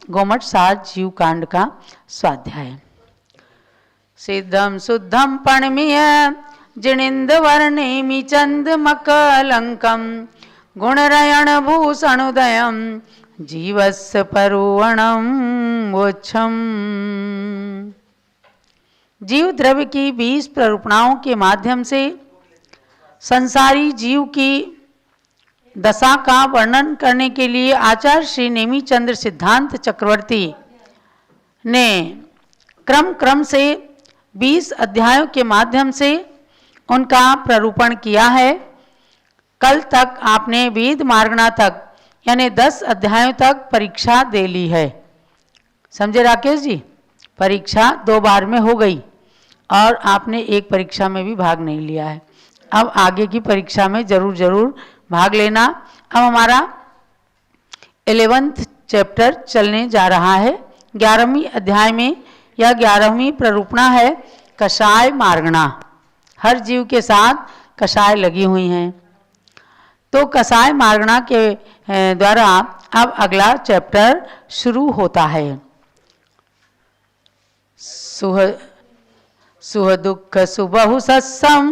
गोमट सार जीव कांड का स्वाध्याय। सिद्धम शुद्धम पणमीय जिणिंद वर्णेमि चंद मकलंकम गुणरयण भूषणुदयम जीवस्य परुवणम वोच्छम। जीव द्रव्य की 20 प्ररूपणाओं के माध्यम से संसारी जीव की दशा का वर्णन करने के लिए आचार्य श्री नेमिचंद्र सिद्धांत चक्रवर्ती ने क्रम से 20 अध्यायों के माध्यम से उनका प्ररूपण किया है। कल तक आपने वेद मार्गणा तक यानी 10 अध्यायों तक परीक्षा दे ली है। समझे राकेश जी? परीक्षा 2 बार में हो गई और आपने एक परीक्षा में भी भाग नहीं लिया है। अब आगे की परीक्षा में जरूर भाग लेना। अब हमारा 11th चैप्टर चलने जा रहा है। 11वीं अध्याय में या 11वीं प्ररूपणा है कषाय मार्गणा। हर जीव के साथ कषाय लगी हुई हैं। तो कषाय मार्गणा के द्वारा अब अगला चैप्टर शुरू होता है। सुह दुख सुबहु सत्सम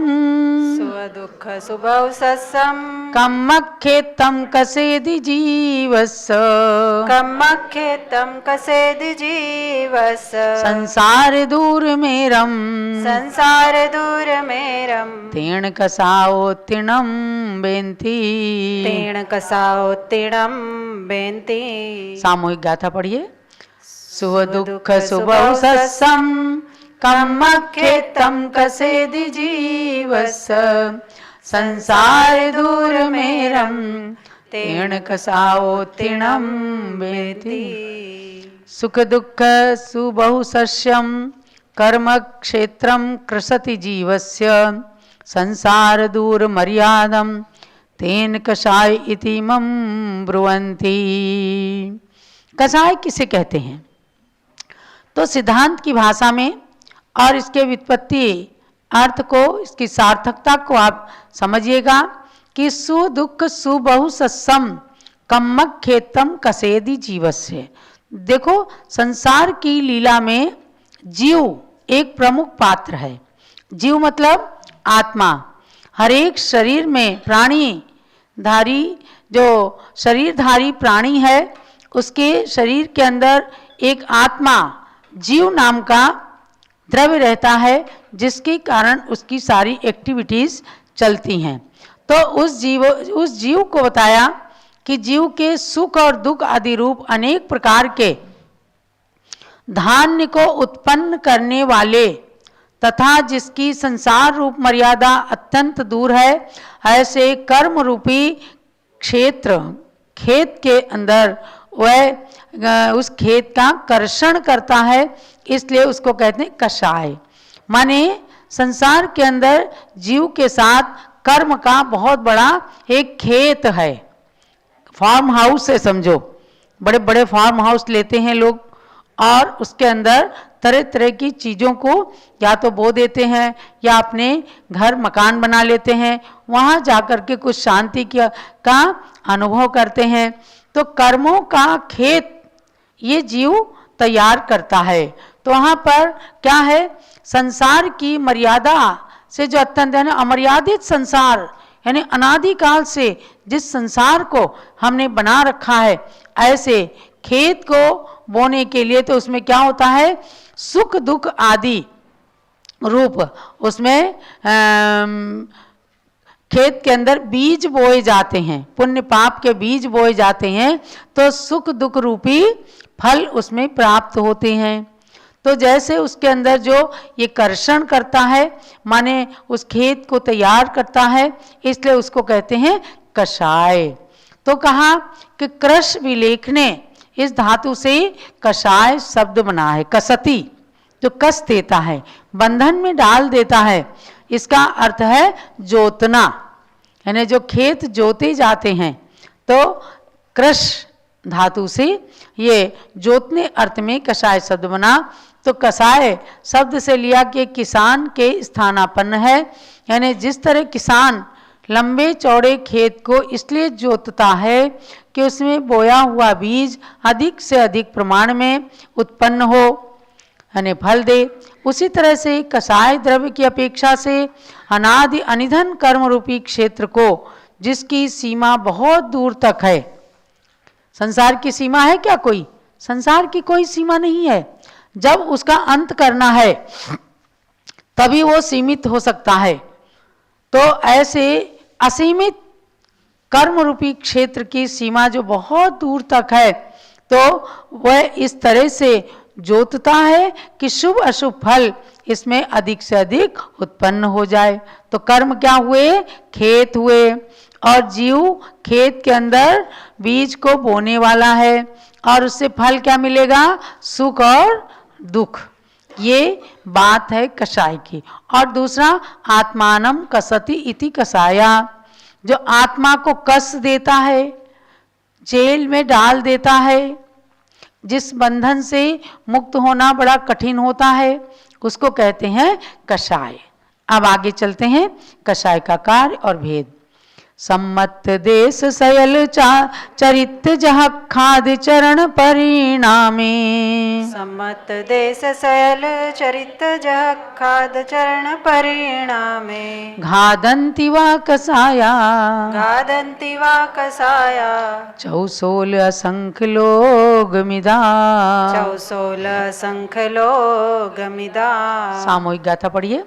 दुख सुबहु सत्सम कमखेतम कसेदि जीवस कमखेतम कसेदि जीवस संसार दूर मेरम तेण कसाओ तिणम बेंती सामूहिक गाथा पढ़िए। सुह दुख सुबहु सत्सम कमखेतम कसेदि जीवस संसार दूर मेरम तेण कसाओ तिणम बेति। सुख दुख सुबहु सस्यम कर्म क्षेत्रम कृशति जीवस्य संसार दूर मर्यादम तेन कषाय इति मम ब्रुवन्ति। कषाय किसे कहते हैं? तो सिद्धांत की भाषा में और इसके व्युत्पत्ति अर्थ को, इसकी सार्थकता को आप समझिएगा कि सु दुख सुबहु सत्सम कम्मक खेतम कसेदि जीवस्य। देखो, संसार की लीला में जीव एक प्रमुख पात्र है। जीव मतलब आत्मा। हर एक शरीर में प्राणीधारी जो शरीरधारी प्राणी है उसके शरीर के अंदर एक आत्मा जीव नाम का द्रव्य रहता है, जिसके कारण उसकी सारी एक्टिविटीज चलती हैं। तो उस जीव को बताया कि जीव के सुख और दुख आदि रूप अनेक प्रकार के धान्य को उत्पन्न करने वाले तथा जिसकी संसार रूप मर्यादा अत्यंत दूर है, ऐसे कर्म रूपी क्षेत्र खेत के अंदर वह उस खेत का कर्षण करता है, इसलिए उसको कहते हैं कषाय। माने संसार के अंदर जीव के साथ कर्म का बहुत बड़ा एक खेत है। फार्म हाउस है समझो, बड़े बड़े फार्म हाउस लेते हैं लोग और उसके अंदर तरह तरह की चीज़ों को या तो बो देते हैं या अपने घर मकान बना लेते हैं, वहाँ जाकर के कुछ शांति का अनुभव करते हैं। तो कर्मों का खेत ये जीव तैयार करता है। तो वहाँ पर क्या है, संसार की मर्यादा से जो अत्यंत है अमर्यादित संसार यानी अनादिकाल से जिस संसार को हमने बना रखा है, ऐसे खेत को बोने के लिए तो उसमें क्या होता है, सुख दुख आदि रूप उसमें खेत के अंदर बीज बोए जाते हैं, पुण्य पाप के बीज बोए जाते हैं, तो सुख दुख रूपी फल उसमें प्राप्त होते हैं। तो जैसे उसके अंदर जो ये कर्षण करता है, माने उस खेत को तैयार करता है, इसलिए उसको कहते हैं कषाय। तो कहा कि कृष विलेखने इस धातु से कषाय शब्द बना है। कसती जो कस देता है, बंधन में डाल देता है, इसका अर्थ है जोतना, यानी जो खेत जोते जाते हैं। तो कृष धातु से ये जोतने अर्थ में कषाय शब्द बना। तो कषाय शब्द से लिया कि किसान के स्थानापन्न है, यानी जिस तरह किसान लंबे चौड़े खेत को इसलिए जोतता है कि उसमें बोया हुआ बीज अधिक से अधिक प्रमाण में उत्पन्न हो, यानी फल दे। उसी तरह से कसाय द्रव्य की अपेक्षा से अनादि अनिधन कर्म रूपी क्षेत्र को, जिसकी सीमा बहुत दूर तक है, संसार की सीमा है क्या कोई? संसार की कोई सीमा नहीं है। जब उसका अंत करना है तभी वो सीमित हो सकता है। तो ऐसे असीमित कर्म रूपी क्षेत्र की सीमा जो बहुत दूर तक है, तो वह इस तरह से जोतता है कि शुभ अशुभ फल इसमें अधिक से अधिक उत्पन्न हो जाए। तो कर्म क्या हुए? खेत हुए, और जीव खेत के अंदर बीज को बोने वाला है, और उससे फल क्या मिलेगा? सुख और दुख। ये बात है कषाय की। और दूसरा, आत्मानम कसति इति कषाया, जो आत्मा को कस देता है, जेल में डाल देता है, जिस बंधन से मुक्त होना बड़ा कठिन होता है, उसको कहते हैं कषाय। अब आगे चलते हैं कषाय का कार्य और भेद। सम्मत देश सयल चरित जह खाद चरण परिणामे, सम्मत देश सयल चरित जह खाद चरण परिणामे, घादन्ति वा कषाया, गादन्ति वा कषाया, चौसोल असंख्य लोगमिदा, चौसोल संख्य लोगमिदा। सामूहिक गाथा पढ़िए।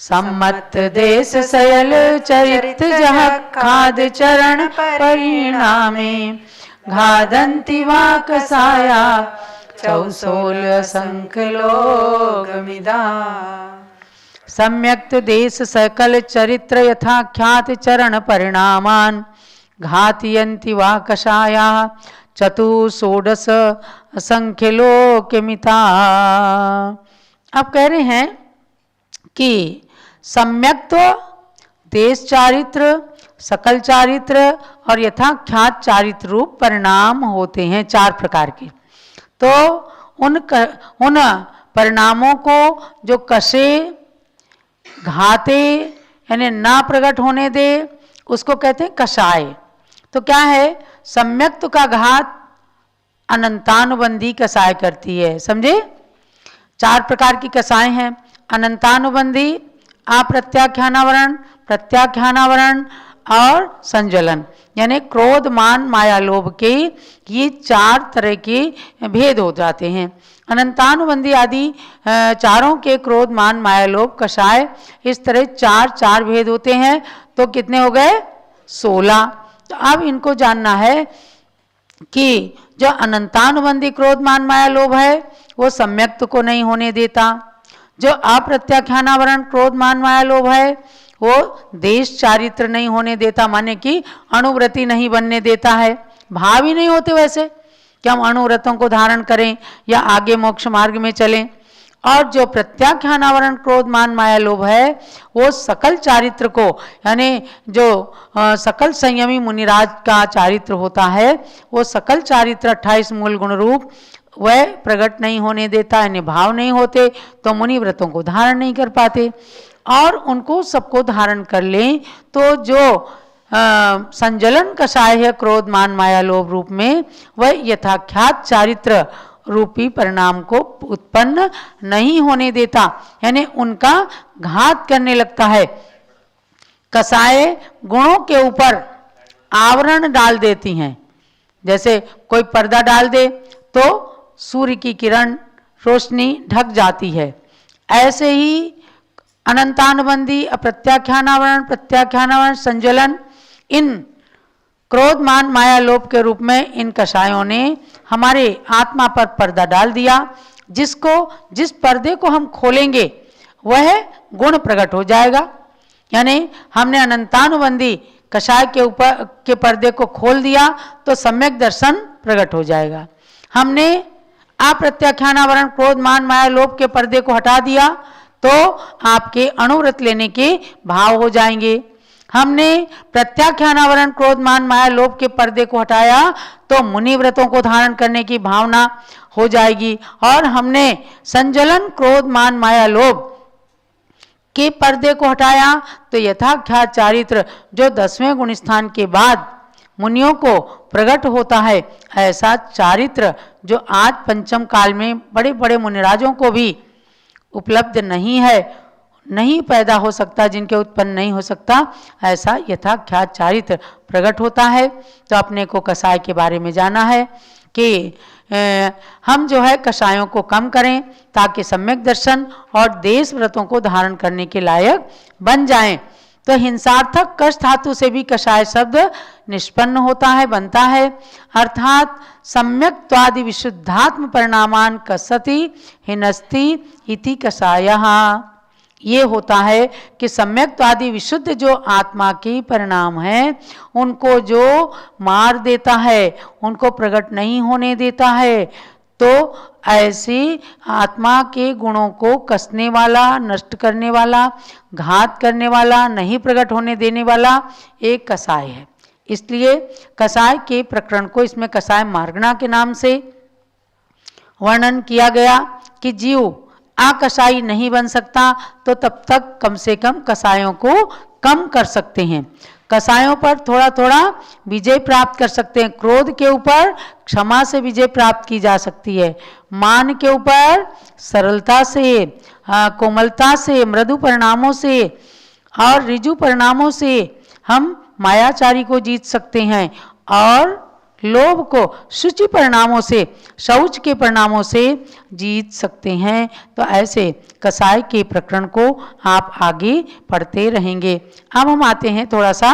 सम्मत देश सयल चरित जह खाद चरण परिणामे, घादन्ति वा कषाया, चौसोल असंख्य लोगमिदा। सम्यक्त देश सकल चरित्र यथा ख्यात चरण परिणामान, घातयन्ति वा कषाया, चतुषोडश असंख्य लोकमिता। अब कह रहे हैं कि सम्यक्त्व, देश चारित्र, सकल चारित्र और यथाख्यात चारित्र रूप परिणाम होते हैं 4 प्रकार के। तो उन परिणामों को जो कसे, घाते यानी ना प्रकट होने दे, उसको कहते हैं कषाय। तो क्या है? सम्यक्त्व का घात अनंतानुबंधी कषाय करती है। समझे? 4 प्रकार की कषाय हैं। अनंतानुबंधी, अप्रत्याख्यानावरण, प्रत्याख्यानावरण और संज्वलन, यानी क्रोध मान माया लोभ के ये 4 तरह के भेद हो जाते हैं। अनंतानुबंधी आदि चारों के क्रोध मान माया लोभ कषाय, इस तरह 4 भेद होते हैं। तो कितने हो गए? 16। तो अब इनको जानना है कि जो अनंतानुबंधी क्रोध मान माया लोभ है वो सम्यक्त को नहीं होने देता। जो अप्रत्याख्यानावरण क्रोध मान माया लोभ है वो देश चारित्र नहीं होने देता, माने कि अणुव्रति नहीं बनने देता है। भाव ही नहीं होते वैसे कि हम अणुव्रतों को धारण करें या आगे मोक्ष मार्ग में चलें। और जो प्रत्याख्यानावरण क्रोध मान माया लोभ है वो सकल चारित्र को, यानी जो सकल संयमी मुनिराज का चारित्र होता है वो सकल चारित्र 28 मूल गुण रूप वह प्रकट नहीं होने देता, यानी भाव नहीं होते, तो मुनि व्रतों को धारण नहीं कर पाते। और उनको सबको धारण कर लें तो जो संजलन कषाय है क्रोध मान माया लोभ रूप में, वह यथाख्यात चारित्र रूपी परिणाम को उत्पन्न नहीं होने देता, यानी उनका घात करने लगता है। कषाय गुणों के ऊपर आवरण डाल देती हैं। जैसे कोई पर्दा डाल दे तो सूर्य की किरण रोशनी ढक जाती है, ऐसे ही अनंतानुबंधी, अप्रत्याख्यानावरण, प्रत्याख्यानावरण, संज्वलन, इन क्रोध मान माया लोभ के रूप में इन कषायों ने हमारे आत्मा पर पर्दा डाल दिया, जिस पर्दे को हम खोलेंगे वह गुण प्रकट हो जाएगा। यानी हमने अनंतानुबंधी कषाय के ऊपर के पर्दे को खोल दिया तो सम्यक दर्शन प्रकट हो जाएगा। हमने अप्रत्याख्यानावरण क्रोध मान माया लोभ के पर्दे को हटा दिया तो आपके अणुव्रत लेने के भाव हो जाएंगे। हमने प्रत्याख्यानावरण क्रोध मान माया लोभ के पर्दे को हटाया तो मुनि व्रतों को धारण करने की भावना हो जाएगी। और हमने संजलन क्रोध मान माया लोभ के पर्दे को हटाया तो यथाख्यात चारित्र जो 10वें गुण स्थान के बाद मुनियों को प्रकट होता है। ऐसा चारित्र जो आज पंचम काल में बड़े बड़े मुनिराजों को भी उपलब्ध नहीं है, नहीं पैदा हो सकता, जिनके उत्पन्न नहीं हो सकता, ऐसा यथाख्यात चारित्र प्रकट होता है। तो अपने को कसाय के बारे में जाना है कि हम जो है कषायों को कम करें ताकि सम्यक दर्शन और देश व्रतों को धारण करने के लायक बन जाएं। तो हिंसार्थक कष्ट धातु से भी कषाय शब्द निष्पन्न होता है, बनता है, अर्थात सम्यक त्वादि विशुद्धात्म परिणामान कसति हिनस्ति इति कषायः। ये होता है कि सम्यक आदि विशुद्ध जो आत्मा के परिणाम हैं उनको जो मार देता है, उनको प्रकट नहीं होने देता है, तो ऐसी आत्मा के गुणों को कसने वाला, नष्ट करने वाला, घात करने वाला, नहीं प्रकट होने देने वाला एक कसाय है। इसलिए कसाय के प्रकरण को इसमें कसाय मार्गणा के नाम से वर्णन किया गया कि जीव आकसाई नहीं बन सकता तो तब तक कम से कम कसायों को कम कर सकते हैं, कसायों पर थोड़ा थोड़ा विजय प्राप्त कर सकते हैं। क्रोध के ऊपर क्षमा से विजय प्राप्त की जा सकती है, मान के ऊपर सरलता से, कोमलता से, मृदु परिणामों से और ऋजु परिणामों से हम मायाचारी को जीत सकते हैं, और लोभ को शुचि परिणामों से, शौच के परिणामों से जीत सकते हैं। तो ऐसे कसाय के प्रकरण को आप आगे पढ़ते रहेंगे। अब हम आते हैं थोड़ा सा